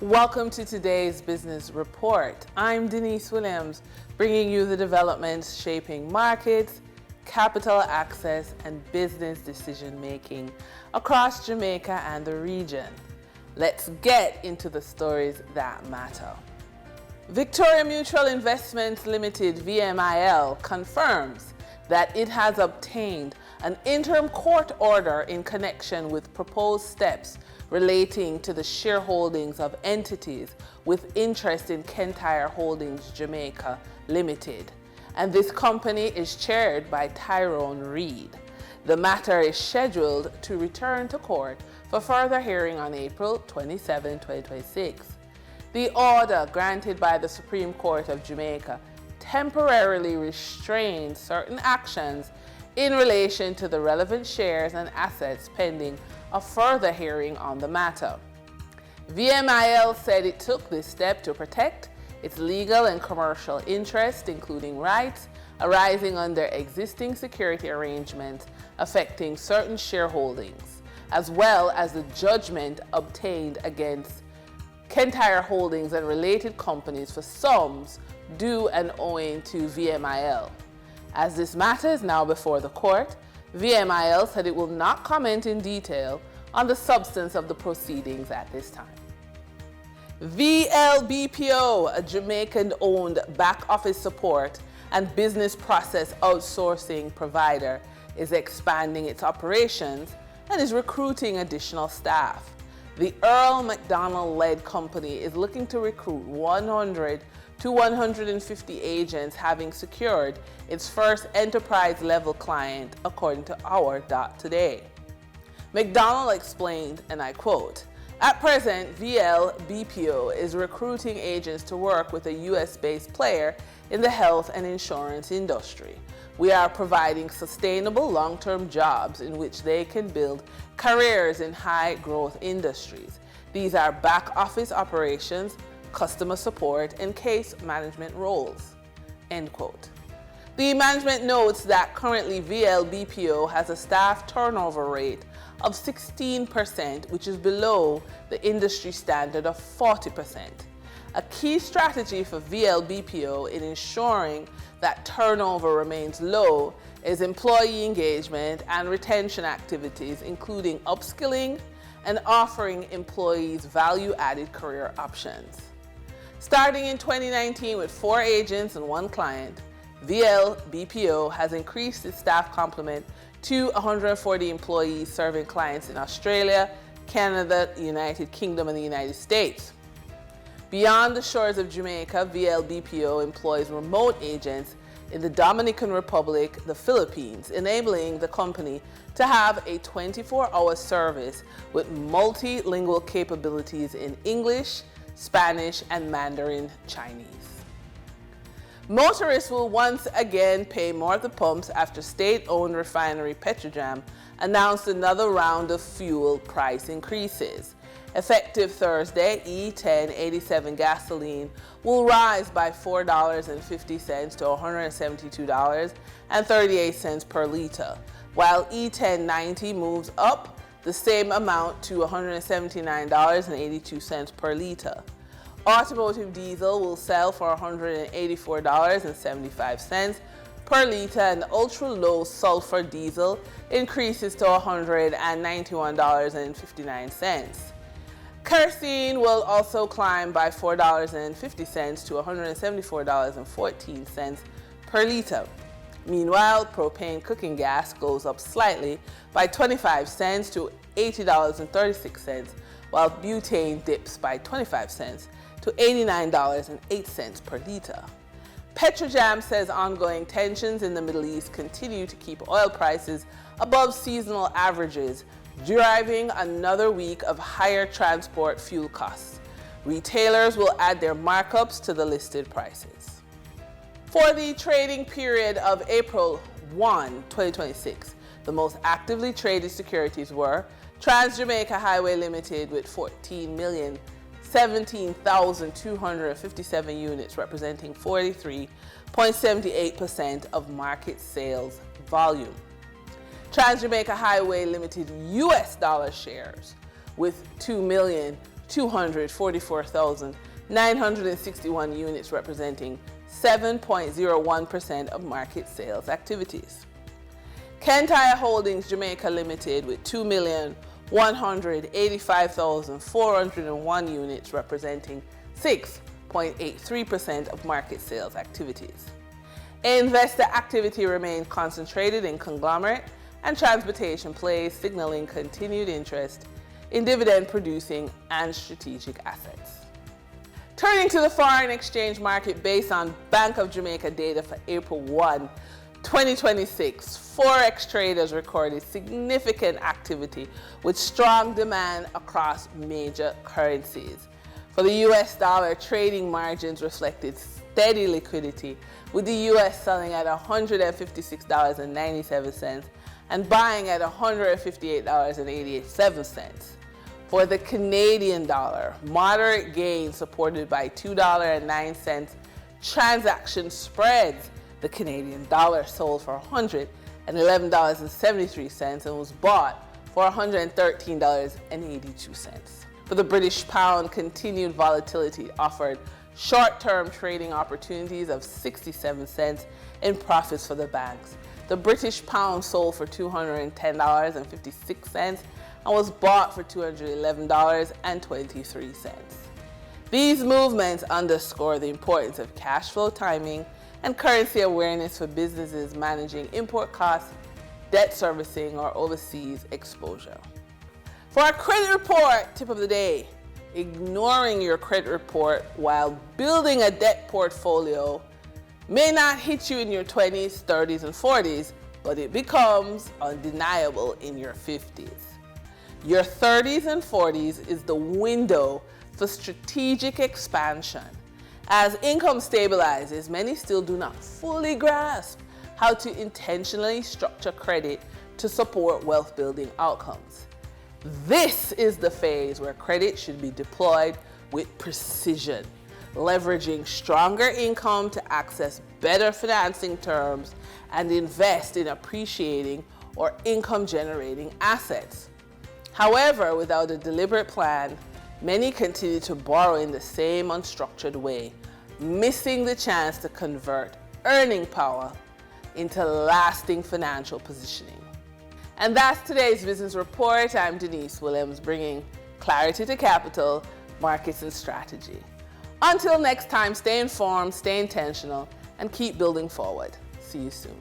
Welcome to today's Business Report. I'm Denise Williams, bringing you the developments shaping markets, capital access, and business decision-making across Jamaica and the region. Let's get into the stories that matter. Victoria Mutual Investments Limited, VMIL, confirms that it has obtained an interim court order in connection with proposed steps relating to the shareholdings of entities with interest in Kentire Holdings Jamaica Limited, and this company is chaired by Tyrone Reed. The matter is scheduled to return to court for further hearing on April 27, 2026. The order granted by the Supreme Court of Jamaica temporarily restrains certain actions in relation to the relevant shares and assets pending a further hearing on the matter. VMIL said it took this step to protect its legal and commercial interests, including rights arising under existing security arrangements affecting certain shareholdings, as well as the judgment obtained against Kentire Holdings and related companies for sums due and owing to VMIL. As this matter is now before the court, VMIL said it will not comment in detail on the substance of the proceedings at this time. VLBPO, a Jamaican-owned back-office support and business process outsourcing provider, is expanding its operations and is recruiting additional staff. The Earl McDonald-led company is looking to recruit 100 to 150 agents, having secured its first enterprise-level client, according to Our.Today. McDonald explained, and I quote, "At present, VLBPO is recruiting agents to work with a US-based player in the health and insurance industry. We are providing sustainable long-term jobs in which they can build careers in high-growth industries. These are back-office operations, customer support, and case management roles." End quote. The management notes that currently VLBPO has a staff turnover rate of 16%, which is below the industry standard of 40%. A key strategy for VLBPO in ensuring that turnover remains low is employee engagement and retention activities, including upskilling and offering employees value-added career options. Starting in 2019 with 4 agents and 1 client, VLBPO has increased its staff complement to 140 employees serving clients in Australia, Canada, the United Kingdom, and the United States. Beyond the shores of Jamaica, VLBPO employs remote agents in the Dominican Republic, the Philippines, enabling the company to have a 24-hour service with multilingual capabilities in English, Spanish, and Mandarin Chinese. Motorists will once again pay more at the pumps after state-owned refinery PBCJam announced another round of fuel price increases. Effective Thursday, E10 87 gasoline will rise by $4.50 to $172.38 per liter, while E10 90 moves up the same amount to $179.82 per liter. Automotive diesel will sell for $184.75 per liter, and ultra-low sulfur diesel increases to $191.59. Kerosene will also climb by $4.50 to $174.14 per liter. Meanwhile, propane cooking gas goes up slightly by 25 cents to $80.36, while butane dips by 25 cents to $89.08 per liter. PBCJam says ongoing tensions in the Middle East continue to keep oil prices above seasonal averages, driving another week of higher transport fuel costs. Retailers will add their markups to the listed prices. For the trading period of April 1, 2026, the most actively traded securities were Trans-Jamaica Highway Limited with 14,017,257 units, representing 43.78% of market sales volume. Trans-Jamaica Highway Limited US dollar shares with 2,200,000 244,961 units, representing 7.01% of market sales activities. Kentire Holdings Jamaica Limited with 2,185,401 units, representing 6.83% of market sales activities. Investor activity remained concentrated in conglomerate and transportation plays, signaling continued interest in dividend-producing and strategic assets. Turning to the foreign exchange market based on Bank of Jamaica data for April 1, 2026, Forex traders recorded significant activity with strong demand across major currencies. For the US dollar, trading margins reflected steady liquidity, with the US selling at $156.97 and buying at $158.87. For the Canadian dollar, moderate gains supported by $2.09 transaction spreads. The Canadian dollar sold for $111.73 and was bought for $113.82. For the British pound, continued volatility offered short-term trading opportunities of 67 cents in profits for the banks. The British pound sold for $210.56 and was bought for $211.23. These movements underscore the importance of cash flow timing and currency awareness for businesses managing import costs, debt servicing, or overseas exposure. For our credit report tip of the day, ignoring your credit report while building a debt portfolio may not hit you in your 20s, 30s, and 40s, but it becomes undeniable in your 50s. Your 30s and 40s is the window for strategic expansion. As income stabilizes, many still do not fully grasp how to intentionally structure credit to support wealth building outcomes. This is the phase where credit should be deployed with precision, leveraging stronger income to access better financing terms and invest in appreciating or income-generating assets. However, without a deliberate plan, many continue to borrow in the same unstructured way, missing the chance to convert earning power into lasting financial positioning. And that's today's business report. I'm Denise Williams, bringing clarity to capital, markets, and strategy. Until next time, stay informed, stay intentional, and keep building forward. See you soon.